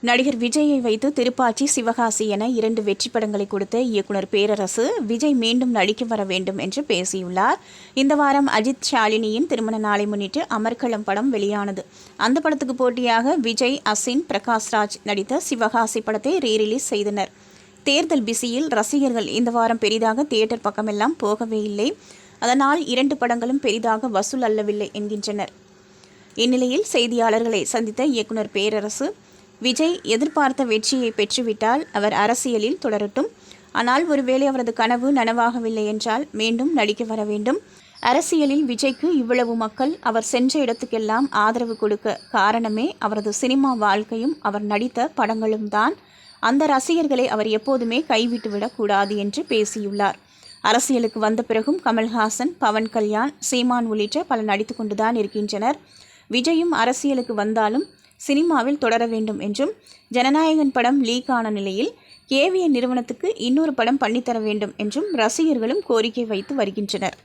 நடிகர் விஜயை வைத்து திருப்பாச்சி, சிவகாசி என 2 வெற்றி படங்களை கொடுத்த இயக்குனர் பேரரசு விஜய் மீண்டும் நடிக்க வர வேண்டும் என்று பேசியுள்ளார். இந்த வாரம் அஜித், ஷாலினியின் திருமண நாளை முன்னிட்டு அமர்க்களம் படம் வெளியானது. அந்த படத்துக்கு போட்டியாக விஜய், அசின், பிரகாஷ்ராஜ் நடித்த சிவகாசி படத்தை ரீரிலீஸ் செய்தனர். தேர்தல் பிஸியில் ரசிகர்கள் இந்த வாரம் பெரிதாக தியேட்டர் பக்கமெல்லாம் போகவே இல்லை. அதனால் 2 படங்களும் பெரிதாக வசூல் அல்லவில்லை என்கின்றனர். இந்நிலையில் செய்தியாளர்களை சந்தித்த இயக்குனர் பேரரசு, விஜய் எதிர்பார்த்த வெற்றியை பெற்றுவிட்டால் அவர் அரசியலில் தொடரட்டும். ஆனால் ஒருவேளை அவரது கனவு நனவாகவில்லை என்றால் மீண்டும் நடிக்க வர வேண்டும். அரசியலில் விஜய்க்கு இவ்வளவு மக்கள் அவர் சென்ற இடத்துக்கெல்லாம் ஆதரவு கொடுக்க காரணமே அவரது சினிமா வாழ்க்கையும் அவர் நடித்த படங்களும் தான். அந்த ரசிகர்களை அவர் எப்போதுமே கைவிட்டுவிடக் கூடாது என்று பேசியுள்ளார். அரசியலுக்கு வந்த பிறகும் கமல்ஹாசன், பவன் கல்யாண், சீமான் உள்ளிட்ட பலர் நடித்து கொண்டுதான் இருக்கின்றனர். விஜயும் அரசியலுக்கு வந்தாலும் சினிமாவில் தொடர வேண்டும் என்றும், ஜனநாயகன் படம் லீக் ஆன நிலையில் KVN நிறுவனத்துக்கு இன்னொரு படம் பண்ணித்தர வேண்டும் என்றும் ரசிகர்களும் கோரிக்கை வைத்து வருகின்றனர்.